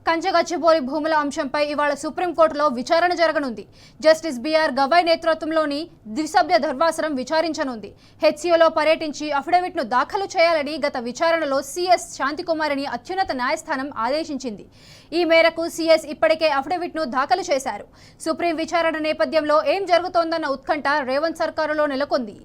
కంచగచ్చిబౌలి భూముల అంశంపై ఇవాళ సుప్రీంకోర్టులో విచారణ జరగనుంది. జస్టిస్ బిఆర్ గవాయ్ నేతృత్వంలోని ద్విసభ్య ధర్మాసనం విచారించనుంది. హెచ్సిఓలో పర్యటించి అఫిడవిట్ను దాఖలు చేయాలని గత విచారణలో సిఎస్ శాంతికుమారిని అత్యున్నత న్యాయస్థానం ఆదేశించింది. ఈ మేరకు సిఎస్ ఇప్పటికే అఫిడవిట్ను దాఖలు చేశారు. సుప్రీం విచారణ నేపథ్యంలో ఏం జరుగుతోందన్న ఉత్కంఠ రేవంత్ సర్కారులో నెలకొంది.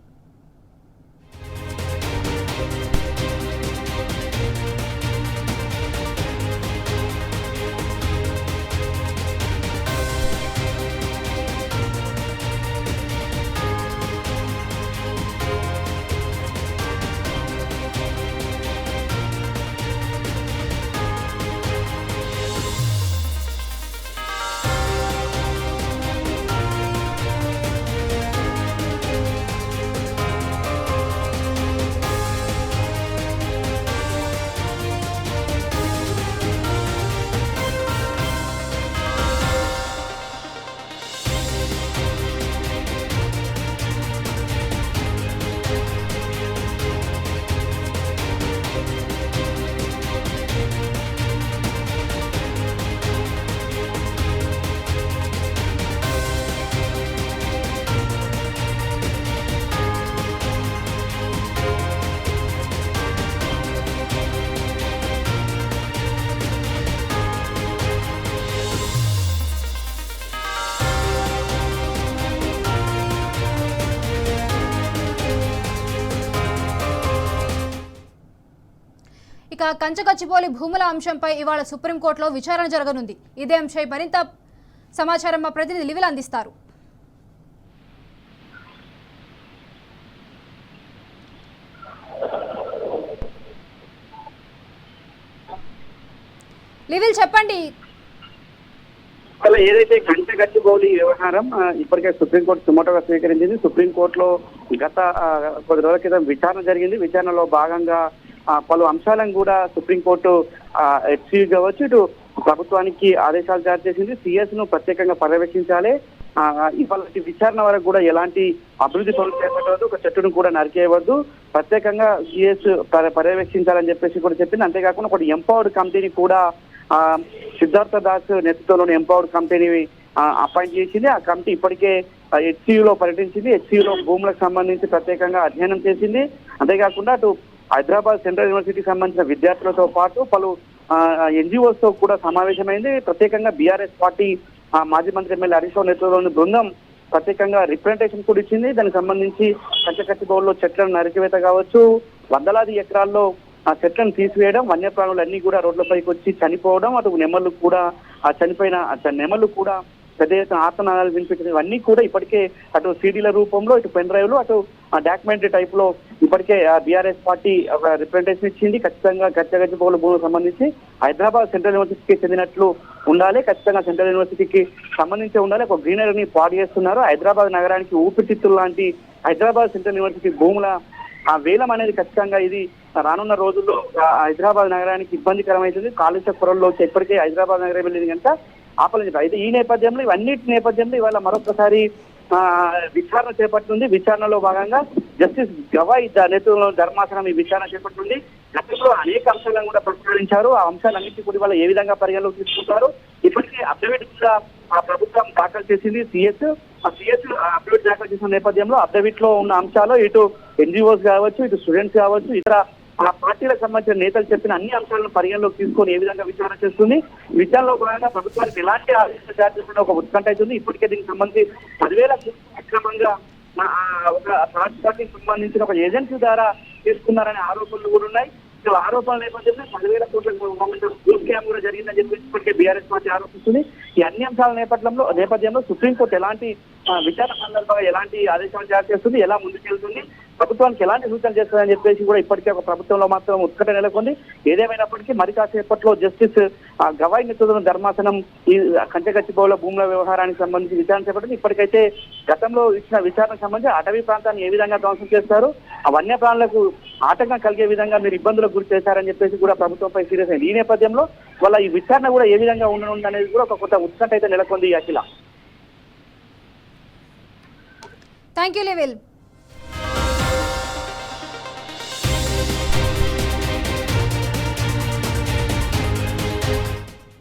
ఇక కంచగచ్చిబౌలి భూముల అంశంపై ఇవాళ సుప్రీంకోర్టులో విచారణ జరగనుంది. ఇదే అంశంపై మరింత సమాచారం మా ప్రతినిధి లివిల్ అందిస్తారు. లివిల్ చెప్పండి. ఏదైతే కంచగచ్చిబౌలి వ్యవహారం ఇప్పటికే సుప్రీంకోర్టు సుమోటోగా స్వీకరించింది. సుప్రీంకోర్టులో గత కొద్ది రోజుల క్రితం విచారణ జరిగింది. విచారణలో భాగంగా పలు అంశాలను కూడా సుప్రీంకోర్టు హెచ్సి కావచ్చు ఇటు ప్రభుత్వానికి ఆదేశాలు జారీ చేసింది. సిఎస్ ను ప్రత్యేకంగా పర్యవేక్షించాలి. ఇవాళ విచారణ వరకు కూడా ఎలాంటి అభివృద్ధి పనులు చేపట్టవద్దు, ఒక చెట్టును కూడా నరికేయవద్దు, ప్రత్యేకంగా సిఎస్ పర్యవేక్షించాలని చెప్పేసి కూడా చెప్పింది. అంతేకాకుండా ఒకటి ఎంపవర్డ్ కమిటీని కూడా సిద్ధార్థ దాస్ నేతృత్వంలోని ఎంపవర్డ్ కమిటీని అపాయింట్ చేసింది. ఆ కమిటీ ఇప్పటికే హెచ్సియులో పర్యటించింది. హెచ్సియులో భూములకు సంబంధించి ప్రత్యేకంగా అధ్యయనం చేసింది. అంతేకాకుండా అటు హైదరాబాద్ సెంట్రల్ యూనివర్సిటీకి సంబంధించిన విద్యార్థులతో పాటు పలు ఎన్జిఓస్ తో కూడా సమావేశమైంది. ప్రత్యేకంగా బీఆర్ఎస్ పార్టీ మాజీ మంత్రి ఎమ్మెల్యే హరీష్ రావు నేతృత్వంలోని బృందం ప్రత్యేకంగా రిప్రజెంటేషన్ కూడా ఇచ్చింది. దానికి సంబంధించి కంచగచ్చిబౌలిలో చెట్లను నరికివేత కావచ్చు, వందలాది ఎకరాల్లో ఆ చెట్లను తీసివేయడం, వన్యప్రాణులన్నీ కూడా రోడ్లపైకి వచ్చి చనిపోవడం, అటు నెమళ్ళు కూడా ఆ చనిపోయిన నెమళ్ళు కూడా పెద్ద ఎత్తున ఆర్తనాదాలు వినిపించడం, ఇవన్నీ కూడా ఇప్పటికే అటు సీడీల రూపంలో, ఇటు పెన్ డ్రైవ్లు, అటు డాక్యుమెంటరీ టైప్ లో ఇప్పటికే బీఆర్ఎస్ పార్టీ ఒక రిప్రజెంటేషన్ ఇచ్చింది. ఖచ్చితంగా కంచగచ్చిబౌలి భూములకు సంబంధించి హైదరాబాద్ సెంట్రల్ యూనివర్సిటీకి చెందినట్లు ఉండాలి, ఖచ్చితంగా సెంట్రల్ యూనివర్సిటీకి సంబంధించి ఉండాలి. ఒక గ్రీనరీని పాడు చేస్తున్నారు. హైదరాబాద్ నగరానికి ఊపిరితిత్తులు లాంటి హైదరాబాద్ సెంట్రల్ యూనివర్సిటీ భూముల ఆ వేలం అనేది ఖచ్చితంగా ఇది రానున్న రోజుల్లో హైదరాబాద్ నగరానికి ఇబ్బందికరమవుతుంది. కాలుష్య పొరల్లోకి ఎప్పటికే హైదరాబాద్ నగరం వెళ్ళింది కనుక ఆపలేదు. అయితే ఈ నేపథ్యంలో ఇవన్నిటి నేపథ్యంలో ఇవాళ మరొకసారి విచారణ చేపట్టింది. విచారణలో భాగంగా జస్టిస్ గవాయ్ నేతృత్వంలో ధర్మాసనం ఈ విచారణ చేపట్టింది. గతంలో అనేక అంశాలను కూడా ప్రస్తావించారు. ఆ అంశాలన్నింటినీ కూడా ఇవాళ ఏ విధంగా పరిగణలోకి తీసుకుంటారు. ఇప్పటికే అఫిడవిట్ కూడా ప్రభుత్వం దాఖలు చేసింది. సిఎస్ అఫిడవిట్ దాఖలు చేసిన నేపథ్యంలో అఫిడవిట్ లో ఉన్న అంశాలు ఇటు ఎన్జిఓస్ కావచ్చు, ఇటు స్టూడెంట్స్ కావచ్చు, ఇతర పార్టీలకు సంబంధించిన నేతలు చెప్పిన అన్ని అంశాలను పరిగణలోకి తీసుకొని ఏ విధంగా విచారణ చేస్తుంది. విచారణలో భాగంగా ప్రభుత్వానికి ఎలాంటి ఆదేశాలు జారీ చేస్తున్న ఒక ఉత్కంఠ అవుతుంది. ఇప్పటికే దీనికి సంబంధించి 10,000 అక్రమంగా ఒక థర్డ్ పార్టీకి సంబంధించిన ఒక ఏజెన్సీ ద్వారా తీసుకున్నారనే ఆరోపణలు కూడా ఉన్నాయి. ఆరోపణల నేపథ్యంలో 10,000 కోట్ల స్కామ్ కూడా జరిగిందని చెప్పి ఇప్పటికే బీఆర్ఎస్ పార్టీ ఆరోపిస్తుంది. ఈ అన్ని అంశాల నేపథ్యంలో సుప్రీంకోర్టు ఎలాంటి విచారణ సందర్భంగా ఎలాంటి ఆదేశాలు జారీ చేస్తుంది, ఎలా ముందుకెళ్తుంది, ప్రభుత్వానికి ఎలాంటి సూచనలు చేస్తుందని చెప్పేసి కూడా ఇప్పటికే ఒక ప్రభుత్వంలో మాత్రం ఉత్కంఠ నెలకొంది. ఏదేమైనప్పటికీ మరి కాసేపట్లో జస్టిస్ గవాయ్ నేతృత్వంలో ధర్మాసనం ఈ కంచగచ్చిబౌలి భూముల వ్యవహారానికి సంబంధించి విచారణ చేపట్టింది. ఇప్పటికైతే గతంలో ఇచ్చిన విచారణకు సంబంధించి అటవీ ప్రాంతాన్ని ఏ విధంగా ధ్వంసం చేస్తారు, ఆ వన్యప్రాణులకు ఆటంకం కలిగే విధంగా మీరు ఇబ్బందులకు గురి చేశారని చెప్పేసి కూడా ప్రభుత్వంపై సీరియస్ అయింది. ఈ నేపథ్యంలో వాళ్ళ ఈ విచారణ కూడా ఏ విధంగా ఉండనుంది అనేది కూడా ఒక కొత్త ఉత్కంఠ అయితే నెలకొంది. అఖిల, థ్యాంక్ యూ లెవెల్.